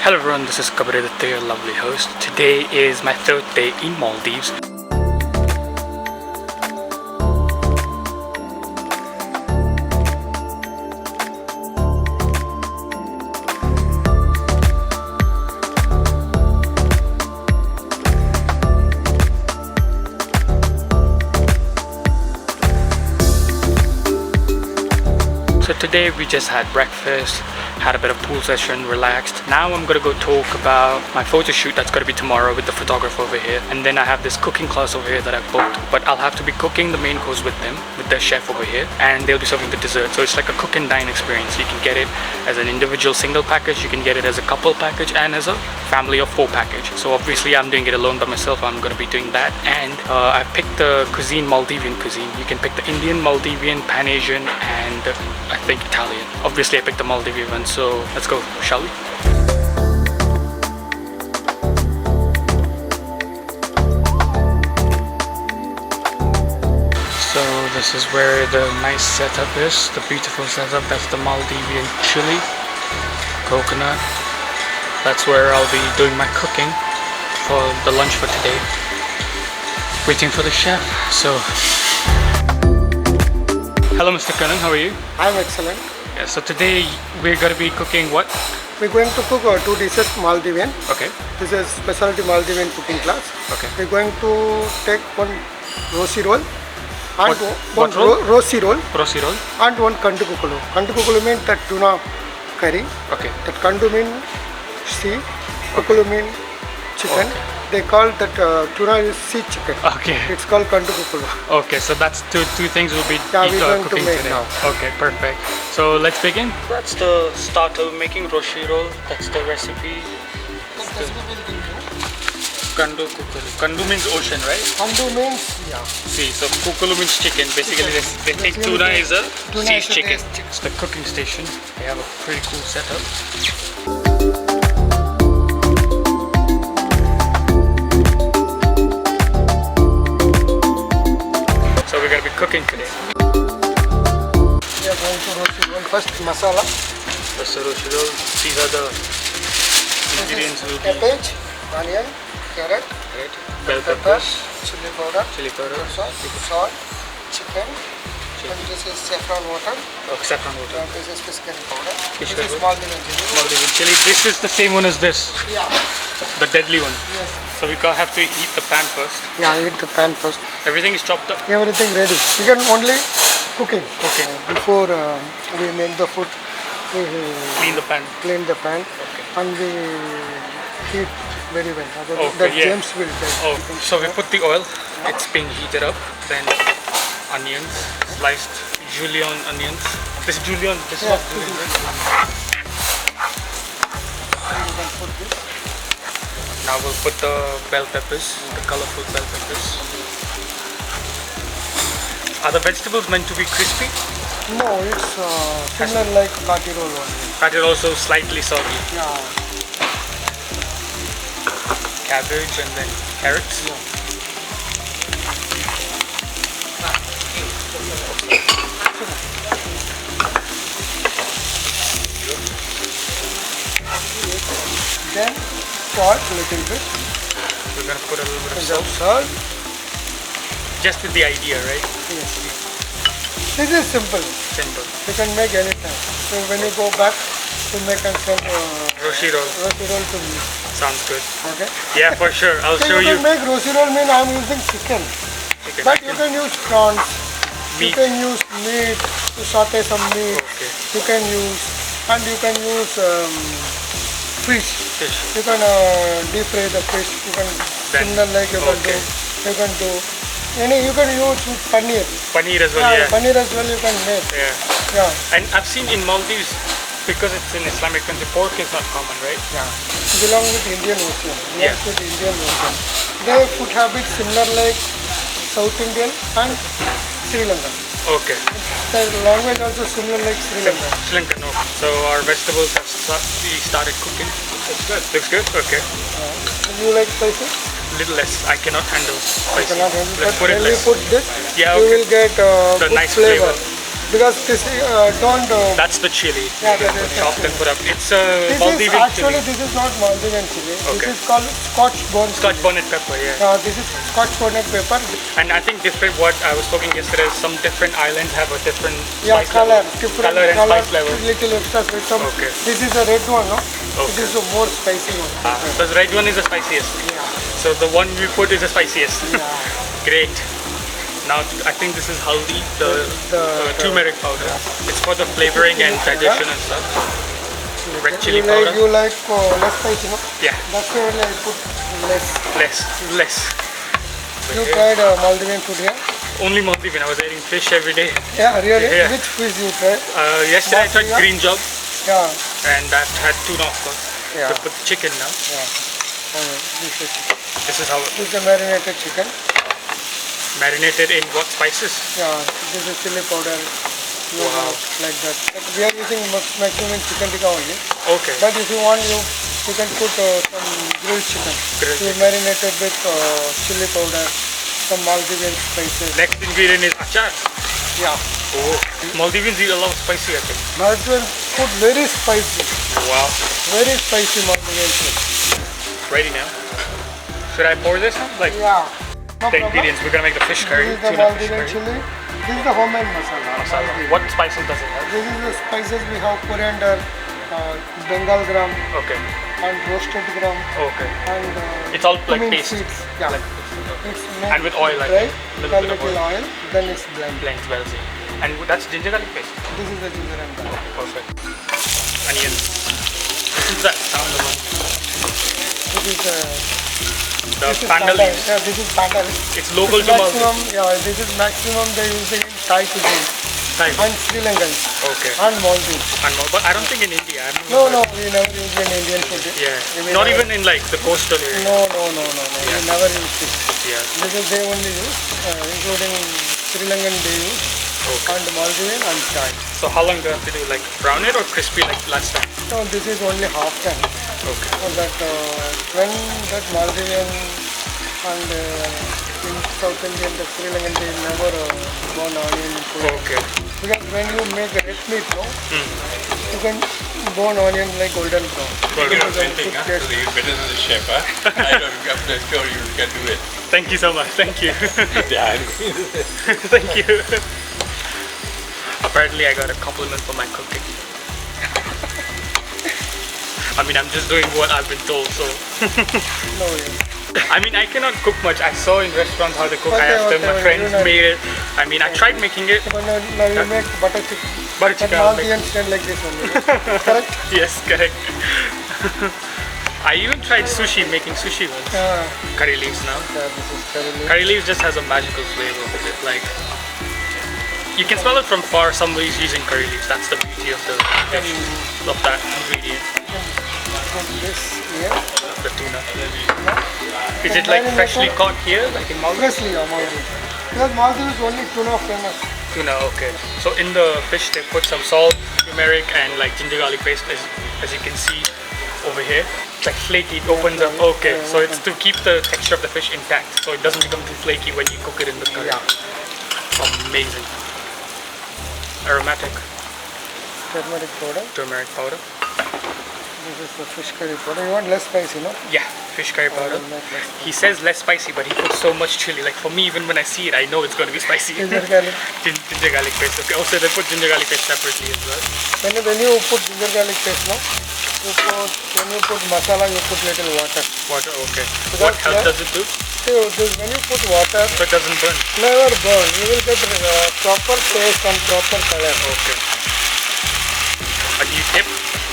Hello everyone, this is Kabir Aditya, your lovely host. Today is my third day in Maldives. So today we just had breakfast, had a bit of pool session, relaxed. Now I'm gonna go talk about my photo shoot that's gonna be tomorrow with the photographer over here. And then I have this cooking class over here that I've booked, but I'll have to be cooking the main course with them, with the chef over here, and they'll be serving the dessert. So it's like a cook and dine experience. You can get it as an individual single package, you can get it as a couple package, and as a family of 4 package. So obviously I'm doing it alone by myself, I'm gonna be doing that. And I picked the cuisine, Maldivian cuisine. You can pick the Indian, Maldivian, Pan-Asian, and I think Italian. Obviously I picked the Maldivian one, so let's go, shall we? So this is where the nice setup is, the beautiful setup. That's the Maldivian chili, coconut. That's where I'll be doing my cooking for the lunch for today. Waiting for the chef, so. Hello Mr. Kanan, how are you? I'm excellent. Yeah, so today we're going to be cooking what? We're going to cook 2 dishes Maldivian. Okay. This is specialty Maldivian cooking class. Okay. We're going to take one rosi roll and what roll? Rosi roll Rosi roll. and one kandu kukulu. Kandu kukulu means that tuna curry. Okay. That kandu means sea, kukulu means chicken. Okay. They call that tuna is sea chicken. Okay. It's called kandu kukulu. Okay, so that's two things we'll be we're going to cooking make today. now. Okay, perfect. So let's begin. That's the starter, making roshi roll. That's the recipe. Kandu kukulu. Kandu means ocean, right? Kandu means See, so kukulu means chicken. Basically, they take tuna is a sea chicken. It's the cooking station. They have a pretty cool setup. So we're gonna be cooking today. We are going to roast it. First masala. That's the roshi roll. These are the ingredients we'll be. Cabbage, onion, carrot, Right. Bell peppers, chili powder, salt, chicken, and this is saffron water, saffron water, and this is piscine powder. Fish This is powder. Maldivian chili. Maldivian chili. This is the same one as this, Yeah. the deadly one. Yes. So we have to heat the pan first. Yeah, heat the pan first. Everything is chopped up. Everything ready. We can only cooking. Okay. Before we make the food, we Clean the pan. clean the pan Okay. and we heat very well. Okay, That yeah. James will tell. Oh, so we put the oil. It's being heated up. Then onions, sliced julienne onions. This is julienne. This is Yeah, not julienne, right? You can put this. Now we'll put the bell peppers, the colorful bell peppers. Are the vegetables meant to be crispy? No, it's similar like kati roll only. That is also slightly soggy. Yeah. Cabbage and then carrots. Then salt a little bit. We're gonna put a little bit of Just salt. salt. Just with the idea, right? Yes. This is simple. Simple. You can make anytime. So when you go back to make and sell Roshi roll. roti roll to me. Sounds good. Okay. Yeah, for sure. I'll So show you you. can make roti roll mean I'm using chicken. Chicken. But you can use prawns. You Meat. can use meat to saute some meat. Okay. You can use and you can use fish. Fish. You can deep fry the fish. You can Then- similar like you can do. okay. You can do. You can use with paneer. Paneer as well, yeah. Paneer as well you can make. Yeah. Yeah. And I've seen in Maldives, because it's an Islamic country, pork is not common, right? Yeah. Belong with Indian Ocean. Yeah. Belongs with Indian Ocean. Their food habits similar like South Indian and Sri Lankan. Okay. The language also similar like Sri Lankan. Sri Lankan, no. So our vegetables have we started cooking. Looks good. Looks good? Okay. You like spicy? Little less. I cannot handle You spicy. cannot handle. Let's But put it when you less. put this, Yeah, you okay. will get The good nice flavor. flavor. because this don't. That's the chili. Yeah, that is the Chopped and chili. put up. It's This is Maldivian actually chili. this is not Maldivian chili. Okay. This is called Scotch bonnet. Scotch bonnet pepper, yeah. This is Scotch bonnet pepper. And I think different. What I was talking yesterday, some different islands have a different Yeah, spice color, level. different Color and spice level. little extra sweet. Okay. This is a red one, no? Okay. This is a more spicy one. The red one is the spiciest. Yeah. So the one we put is the spiciest. Yeah. Great. Now I think this is haldi, the turmeric powder. It's for the flavoring and digestion and stuff. Red chili powder. You like less spicy, no? Yeah. That's why I put less. Less. You tried Maldivian food here? Only Maldivian. I was eating fish every day. Yeah, really? Yeah. Which fish you tried? Yesterday I tried Mafia? green job Yeah. and that had tuna, of course. Yeah. But with chicken now. Yeah. This is how This is the marinated chicken. marinated in what spices? Yeah, this is chili powder. Wow. Like that. But we are using maximum chicken tikka only. Okay. But if you want, you can put some grilled chicken. Grilled You marinated with chili powder, some Maldivian spices. Next ingredient is achar. Yeah. Oh, Maldivians eat a lot of spicy, I think. Maldivian food very spicy. Wow. Very spicy Maldivian food. Ready now. Should I pour this now? Like Yeah. No the problem. ingredients, we're gonna make the fish curry. This is the Tuna fish Maldivian curry. chili. This is the homemade masala. Masala. Maldivian. What spices does it have? This is the spices we have: coriander, Bengal gram, Okay. and roasted gram, Okay. and It's all like cumin paste. seeds. Yeah. Like, It's And with oil, I dry, think. a Little bit of little oil, then it's blended. blends well, see. And that's ginger garlic paste. This is the ginger and garlic. Perfect. Onions. This is that sound of This is the panda leaves. Yeah, this is panda leaves. It's local to Maldives. Maximum, yeah, this is maximum they use it in Thai cuisine Thai. and Sri Lankan Okay. and Maldives. But I don't think in India. I don't No, know. no, we never use in Indian food. Yeah. We Not never- even in like the coastal area. No. We never use this. Yeah. This is they only use, including Sri Lankan they use, Okay. and Maldivian and Thai. So how long do I have to do? Like brown it or crispy like last time? So this is only half time. Okay. So that when that Maldivian and in South Indian, the Sri Lankan, they never burn onion in food. Okay. Because when you make red meat, no, you can burn onion like golden brown. You know Because of anything, food huh? taste. You're better than the chef, huh? I don't, I'm not sure you can do it. Thank you so much. Thank you. Yeah. Thank you. Apparently I got a compliment for my cooking. I mean, I'm just doing what I've been told, so. No, yeah. I mean, I cannot cook much. I saw in restaurants how they cook. I Okay, asked them, my okay, friends you know. made it. I mean, I tried making it. But now you make butter chicken. Butter But chicken, I'll make- Maldivian stand like this only. No? Correct? Yes, correct. I even tried sushi, making sushi once. Curry leaves now. Yeah, this is curry leaf. Curry leaves just has a magical flavor with it. Like, you can smell it from far. Somebody's using curry leaves. That's the beauty of the dish, of that ingredient. Put this here. The tuna. Is it like freshly caught here, like in Maldives? Freshly, Maldives. Because Maldives is only tuna famous. Tuna, okay. So in the fish they put some salt, turmeric, and like ginger garlic paste, as you can see over here. It's like flaky, it opens up. Okay, so it's to keep the texture of the fish intact, so it doesn't become too flaky when you cook it in the curry. Yeah. Amazing. Aromatic. Turmeric powder. Turmeric powder. This is the fish curry powder. You want less spicy, no? Yeah, fish curry powder. Make less spicy. He says less spicy, but he puts so much chili. Like for me, even when I see it, I know it's going to be spicy. Ginger garlic. Ginger garlic paste. Okay. Also, they put ginger garlic paste separately as well. When you put ginger garlic paste, no? When you put masala, you put little water. Water, okay. So What that's help the- does it do? So when you put water, So it doesn't burn. never burn. You will get proper taste and proper color. Okay. And you dip.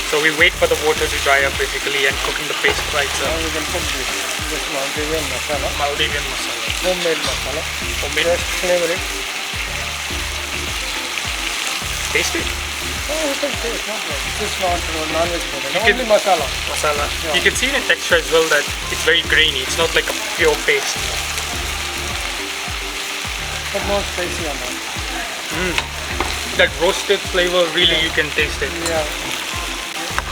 So we wait for the water to dry up basically and cooking the paste right. Now you can put this Maldivian masala, Maldivian masala. homemade masala. Homemade. Just flavor it. Taste it. Oh, you can taste, no problem. This is not non-veg food. You Only can- masala. Masala. Yeah. You can see in the texture as well that it's very grainy. It's not like a pure paste. But more spicy or not. That roasted flavor, really, you can taste it. Yeah.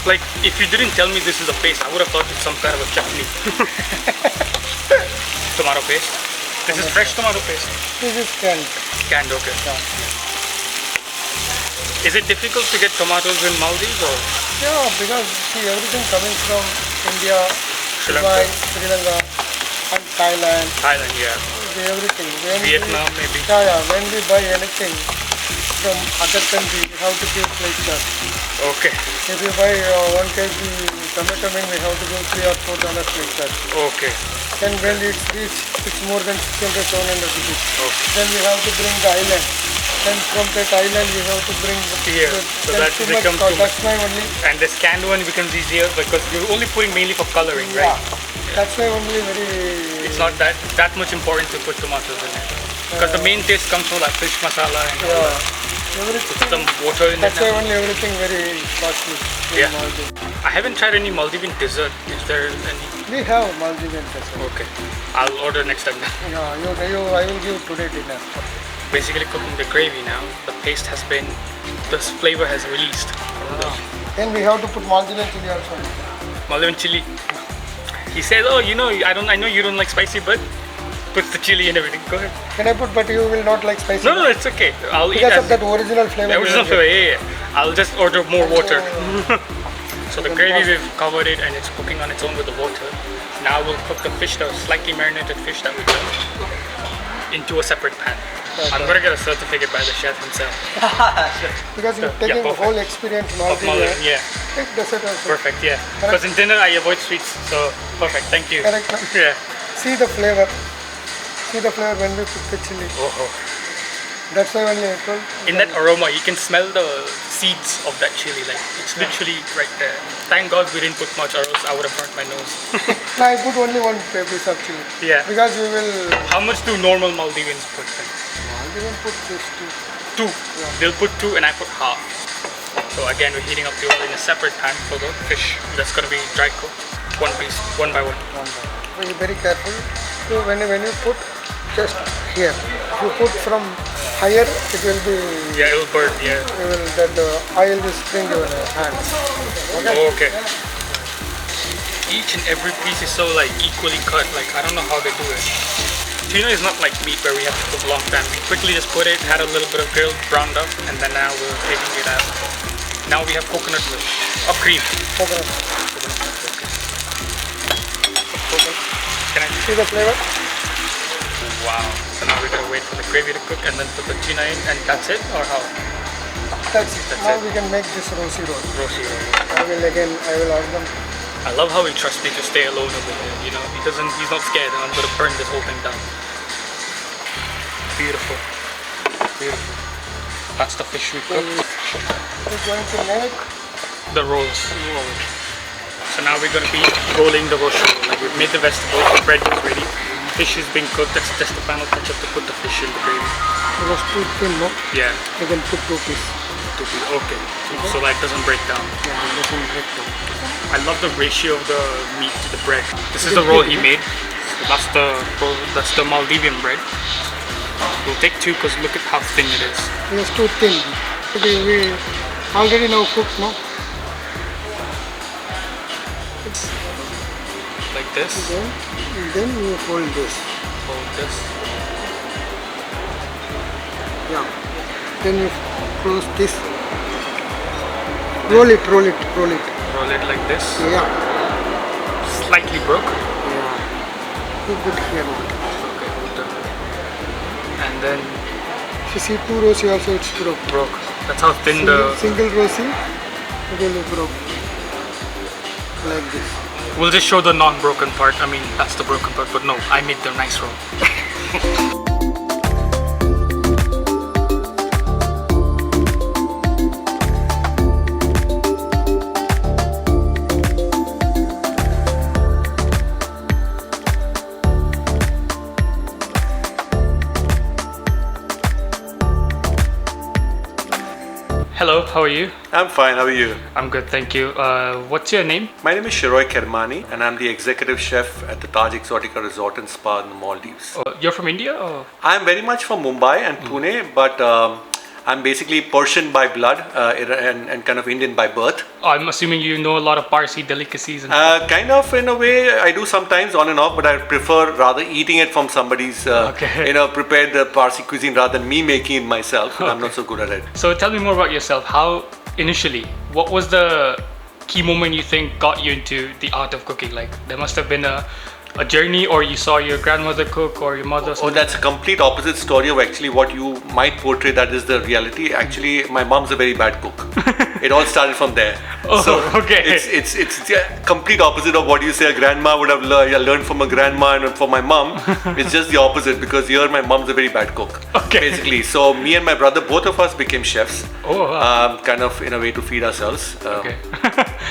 Like, if you didn't tell me this is a paste, I would have thought it's some kind of a chutney. Tomato paste. This is fresh tomato paste. This is canned. Canned, okay. Yeah. Is it difficult to get tomatoes in Maldives or Yeah, because see everything coming from India, Sri Dubai, Lanka? Sri Lanka, and Thailand. Thailand? Yeah. Everything. When Vietnam maybe. Yeah. When we buy anything from other country, we have to give like that. Okay. If you buy 1 kg tomato, we have to give $3 or $4 like that. Okay. Then when it's reached, it's more than 600, 700 rupees. Okay. Then we have to bring the island. Then from that island we have to bring Here. So then that too becomes much, too much. that's why only. And the scanned one becomes easier because you're only putting mainly for coloring, right? Yeah. That's why only very. It's not that much important to put tomatoes in it. Because the main taste comes from like fish masala and all that. Everything. Put some water in That's it. why now. only everything very costly. in Yeah. Maldives. I haven't tried any Maldivian dessert. Is there any? We have Maldivian dessert. Okay. I'll order next time. Yeah, I will give today dinner. Basically cooking the gravy now. The paste has been, this flavor has released from the Then we have to put Maldivian chili also. Maldivian chili. He says, oh, you know, I know you don't like spicy, but puts the chili and everything. Go ahead. Can I put? But you will not like spicy. No, it's okay. I'll eat Because as of that original flavor. the we original will flavor. get. Yeah. I'll just order more water. So the Then gravy, pass- we've covered it and it's cooking on its own with the water. Now we'll cook the fish, the slightly marinated fish that we done, into a separate pan. I'm gonna get a certificate by the chef himself. Because you're Yeah, taking the perfect. whole experience Of Maldivian, Maldivian. yeah. Take dessert also. Perfect, yeah. Because in dinner I avoid sweets, so perfect. Thank you. Correct. Yeah. See the flavor. See the flavor when we put the chili. Oh. That's why only I told. In that aroma, you can smell the seeds of that chili. Like it's literally right there. Thank God we didn't put much, or else I would have burnt my nose. No, I put only one piece of chili. Yeah. Because we will. How much do normal Maldivians put then? Maldivian put this too. 2. They'll put 2 and I put half. So again, we're heating up the oil in a separate pan for the fish. That's gonna be dry cooked. One piece, one by one. Be very careful. So when you put just here, if you put from higher, it will be. Yeah, it'll burn. Yeah. The oil will spring your hands. Okay. Okay. Each and every piece is so like equally cut. Like I don't know how they do it. Tuna is not like meat where we have to cook long time. We quickly just put it, had a little bit of grilled, browned up, and then now we're taking it out. Now we have coconut milk. Or cream. Coconut. Coconut. Can I See the flavor? Wow. So now we're gonna wait for the gravy to cook and then put the tuna in and that's it or how? That's it. That's Now it. we can make this rosy roll. Roasty roll. I will ask them. I love how he trusts me to stay alone over here, you know. He's not scared and I'm gonna burn this whole thing down. Beautiful. Beautiful. That's the fish we cooked. We're going to make The rolls. So now we're gonna be rolling the roast roll. Like we've made the vegetables, the bread is ready. Fish is being cooked. That's just the final touch up to put the fish in the gravy. roast too thin, no? Yeah. You can put 2 pieces. Okay. So that doesn't break down. Yeah, it doesn't break down. I love the ratio of the meat to the bread. This is the roll he made. So that's the Maldivian bread. We'll take 2 because look at how thin it is. It is too thin. We already now cooked, no? Like this. Then you fold this. Hold this. Yeah. Then you close this. Roll it. Roll it like this. Yeah. Slightly broke. Yeah. You put here. Okay, hold on. And then If you see 2 rosy also it's broke. broke. That's how thin Single rosy, it will be broke. Like this. We'll just show the non-broken part. I mean, that's the broken part, but no, I made the nice roll. Hello, how are you? I'm fine, how are you? I'm good, thank you. What's your name? My name is Shiroy Kermani and I'm the executive chef at the Taj Exotica Resorts and Spa in the Maldives. You're from India or? I'm very much from Mumbai and Pune, but I'm basically Persian by blood and kind of Indian by birth. I'm assuming you know a lot of Parsi delicacies and Kind of in a way, I do sometimes on and off, but I prefer rather eating it from somebody's, prepared Parsi cuisine rather than me making it myself. I'm not so good at it. So tell me more about yourself. How initially, what was the key moment you think got you into the art of cooking? Like there must have been a journey, or you saw your grandmother cook or your mother. Oh, that's a complete opposite story of actually what you might portray that is the reality. Actually, my mom's a very bad cook. It all started from there. Oh, so okay. It's the complete opposite of what you say a grandma would have learned from a grandma and from my mom. It's just the opposite, because here my mom's a very bad cook. Okay. Basically, so me and my brother, both of us became chefs. Oh, wow. Kind of in a way to feed ourselves. Okay.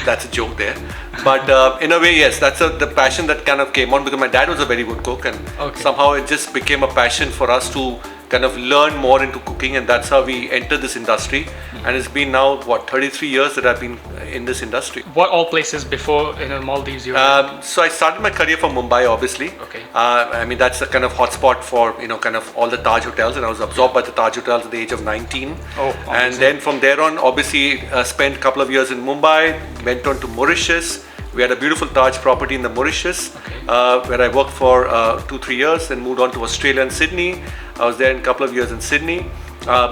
That's a joke there. But in a way, yes, that's the passion that kind of came on, because my dad was a very good cook, and somehow it just became a passion for us to kind of learn more into cooking, and that's how we entered this industry. And it's been now 33 years that I've been in this industry. What all places before in the Maldives you were? So I started my career from Mumbai, obviously. Okay. I mean, that's the kind of hotspot for kind of all the Taj hotels, and I was absorbed by the Taj hotels at the age of 19. Oh, and then from there on, obviously spent a couple of years in Mumbai, went on to Mauritius. We had a beautiful Taj property in the Mauritius, where I worked for 2-3 years, then moved on to Australia and Sydney. I was there in a couple of years in Sydney.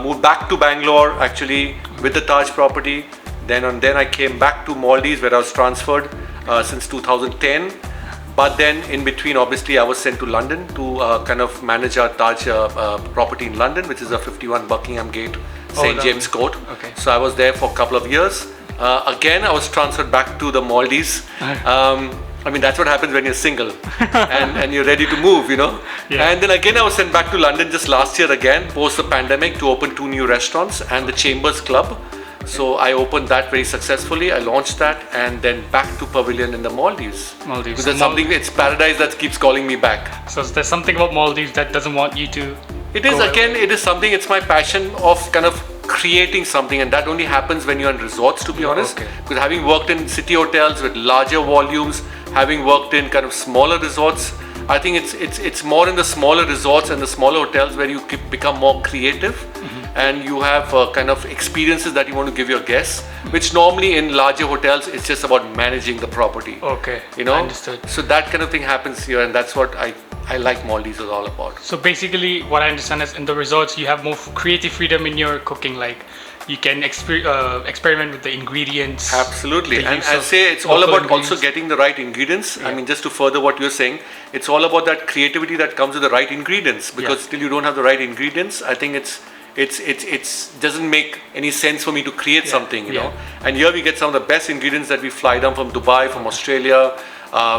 Moved back to Bangalore actually with the Taj property. Then I came back to Maldives, where I was transferred since 2010. But then in between, obviously, I was sent to London to kind of manage our Taj property in London, which is a 51 Buckingham Gate, St. James Court. Okay. So I was there for a couple of years. Again, I was transferred back to the Maldives. I mean, that's what happens when you're single and you're ready to move, Yeah. And then again, I was sent back to London just last year again, post the pandemic, to open 2 new restaurants and the Chambers Club. So I opened that very successfully. I launched that, and then back to Pavilion in the Maldives. Maldives. Because it's paradise that keeps calling me back. So there's something about Maldives that doesn't want you to. It is something, it's my passion of kind of creating something, and that only happens when you're in resorts, to be honest. Okay. Because having worked in city hotels with larger volumes, having worked in kind of smaller resorts, I think it's more in the smaller resorts and the smaller hotels where you become more creative, and you have kind of experiences that you want to give your guests, which normally in larger hotels it's just about managing the property. Okay. I understood. So that kind of thing happens here, and that's what I like Maldives is all about. So basically, what I understand is in the resorts you have more creative freedom in your cooking. Like you can experiment with the ingredients. Absolutely, and I say it's all about also getting the right ingredients. I mean, just to further what you're saying, it's all about that creativity that comes with the right ingredients. Because till you don't have the right ingredients, I think it's doesn't make any sense for me to create something, you know. And here we get some of the best ingredients that we fly down from Dubai, from Australia,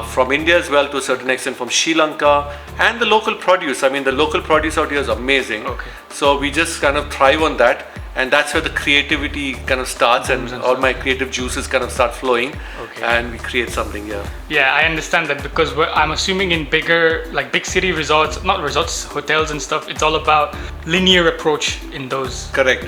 from India as well to a certain extent, from Sri Lanka, and the local produce. I mean, the local produce out here is amazing. Okay. So we just kind of thrive on that, and that's where the creativity kind of starts, and all my creative juices kind of start flowing, and we create something here. Yeah, I understand that, because I'm assuming in big city resorts, not resorts, hotels and stuff, it's all about linear approach in those. Correct.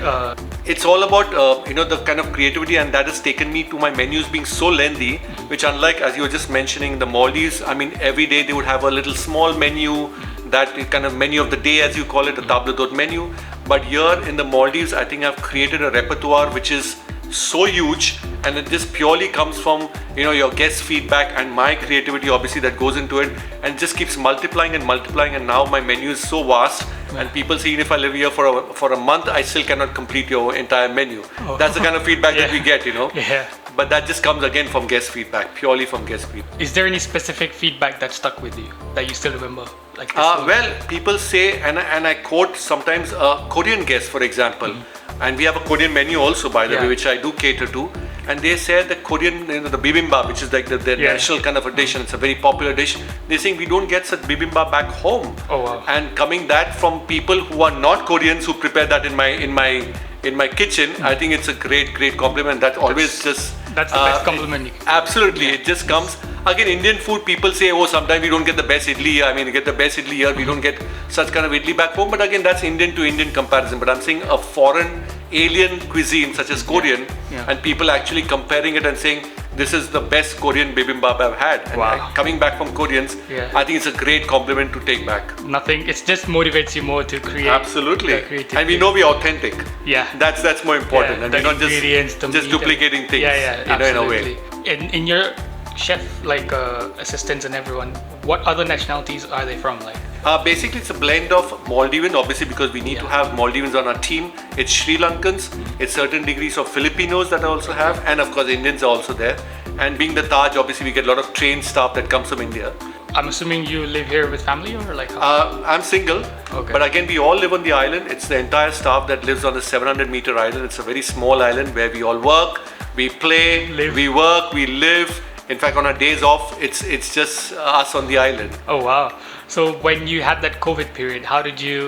It's all about the kind of creativity, and that has taken me to my menus being so lengthy, which unlike, as you were just mentioning, the Maldives, I mean, every day they would have a little small menu, that kind of menu of the day, as you call it, a table d'hôte menu. But here in the Maldives, I think I've created a repertoire which is so huge, and it just purely comes from your guest feedback and my creativity, obviously, that goes into it, and just keeps multiplying and multiplying. And now my menu is so vast, and people see if I live here for a month, I still cannot complete your entire menu. That's the kind of feedback that we get, Yeah. But that just comes again from guest feedback, purely from guest feedback. Is there any specific feedback that stuck with you that you still remember? Like well, people say, and I quote sometimes Korean guests, for example, and we have a Korean menu also, by the way, which I do cater to. And they say the Korean, the bibimbap, which is like the national kind of a dish, and it's a very popular dish. They're saying we don't get such bibimbap back home. Oh wow! And coming that from people who are not Koreans, who prepare that in my kitchen, I think it's a great compliment. That's the best compliment. Absolutely, it just comes. Again, Indian food, people say, oh, sometimes we don't get the best idli. I mean, we get the best idli here, we don't get such kind of idli back home. But again, that's Indian to Indian comparison. But I'm saying a foreign alien cuisine such as Korean, Yeah. and people actually comparing it and saying this is the best Korean bibimbap I've had. And Wow. coming back from Koreans, Yeah. I think it's a great compliment to take back. Nothing. It just motivates you more to create. Absolutely. the creativity. And we know we're authentic. Yeah. That's more important. Yeah, And the we're not ingredients, the just meat, duplicating things. Yeah, in a way. absolutely. In your chef assistants and everyone, what other nationalities are they from? Like, Basically, it's a blend of Maldivian, obviously, because we need to have Maldivians on our team. It's Sri Lankans, it's certain degrees of Filipinos that I also have, and of course, Indians are also there. And being the Taj, obviously, we get a lot of trained staff that comes from India. I'm assuming you live here with family or like how? I'm single, Okay. but again, we all live on the island. It's the entire staff that lives on the 700-meter island. It's a very small island where we all work, we play, Live. we work, we live. In fact, on our days off, it's just us on the island. Oh wow! So when you had that COVID period, how did you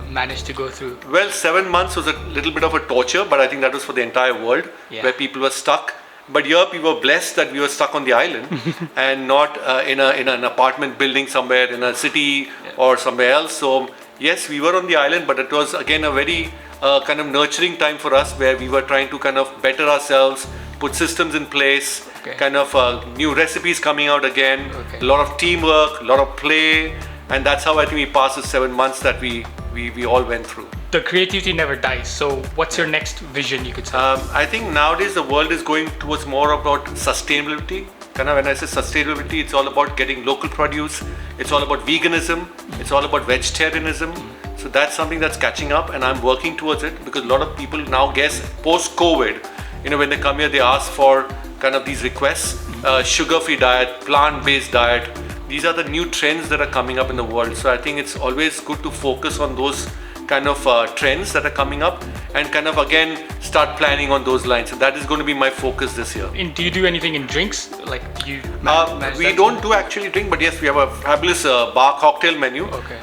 manage to go through? Well, 7 months was a little bit of a torture, but I think that was for the entire world, Yeah. where people were stuck. But here we were blessed that we were stuck on the island and not in an apartment building somewhere in a city or somewhere else. So yes, we were on the island, but it was again a very kind of nurturing time for us, where we were trying to kind of better ourselves, put systems in place, Okay. kind of new recipes coming out again, Okay. a lot of teamwork, a lot of play, and that's how I think we passed the 7 months that we all went through. The creativity never dies. So what's your next vision? You could say. I think nowadays the world is going towards more about sustainability. Kind of when I say sustainability, it's all about getting local produce. It's all about veganism. It's all about vegetarianism. So that's something that's catching up, and I'm working towards it because a lot of people now guess post-COVID, when they come here, they ask for kind of these requests: sugar-free diet, plant-based diet. These are the new trends that are coming up in the world. So I think it's always good to focus on those kind of trends that are coming up and kind of again start planning on those lines. So that is going to be my focus this year. Do you do anything in drinks? Like you manage We that? don't do actually drink, but yes, we have a fabulous bar cocktail menu. Okay.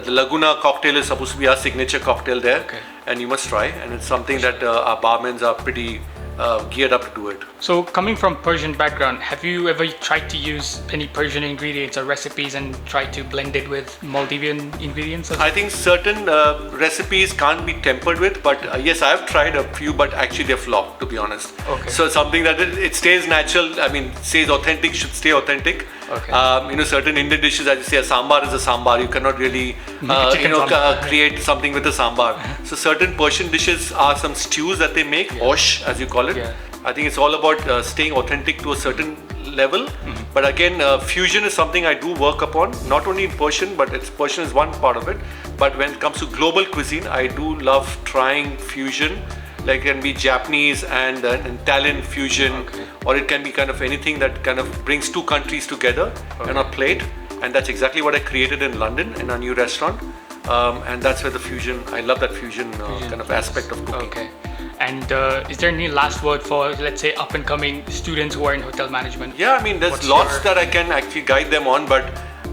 The Laguna cocktail is supposed to be our signature cocktail there, Okay. and you must try. And it's something that our barmans are pretty geared up to do it. So coming from Persian background, have you ever tried to use any Persian ingredients or recipes and try to blend it with Maldivian ingredients? I think certain recipes can't be tempered with, but yes, I have tried a few, but actually they're flopped, to be honest. Okay. So something that it stays natural, stays authentic, should stay authentic. Okay. Certain Indian dishes, as you say, a sambar is a sambar. You cannot really, chicken sambar. create something with a sambar. So certain Persian dishes are some stews that they make, osh, as you call it. Yeah. I think it's all about staying authentic to a certain level. But again, fusion is something I do work upon, not only in Persian, but Persian is one part of it. But when it comes to global cuisine, I do love trying fusion. Like it can be Japanese and Italian fusion, or it can be kind of anything that kind of brings two countries together on a plate. And that's exactly what I created in London in our new restaurant. And that's where the fusion, I love that fusion kind of aspect of cooking. Okay. And is there any last word for, let's say, up and coming students who are in hotel management? Yeah, there's What's lots your- that I can actually guide them on, but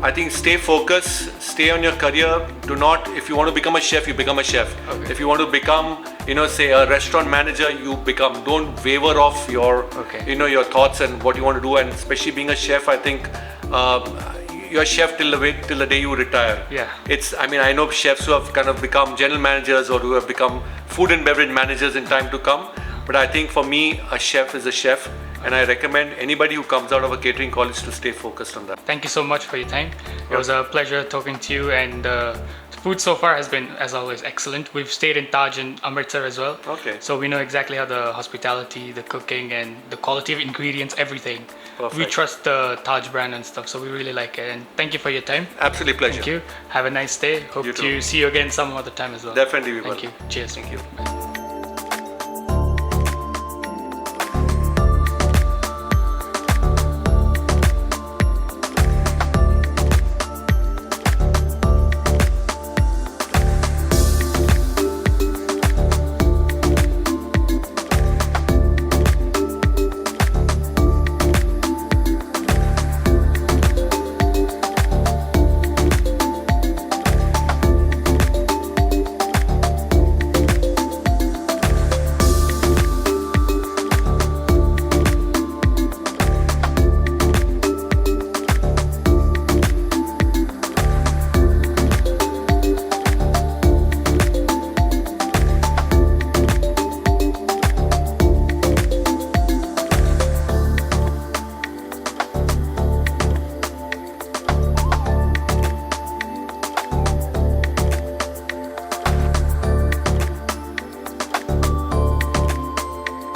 I think stay focused, stay on your career. Do not, if you want to become a chef, you become a chef. Okay. If you want to become, say a restaurant manager, you become. Don't waver off your, your thoughts and what you want to do. And especially being a chef, I think you're a chef till the day you retire. Yeah. I know chefs who have kind of become general managers or who have become food and beverage managers in time to come. But I think for me, a chef is a chef. And I recommend anybody who comes out of a catering college to stay focused on that. Thank you so much for your time. It was a pleasure talking to you, and the food so far has been, as always, excellent. We've stayed in Taj and Amritsar as well. Okay. So we know exactly how the hospitality, the cooking, and the quality of ingredients, everything. Perfect. We trust the Taj brand and stuff, so we really like it. And thank you for your time. Absolute pleasure. Thank you. Have a nice day. Hope You to too. see you again some other time as well. Definitely we will. Thank you. Cheers. Thank you. Bye.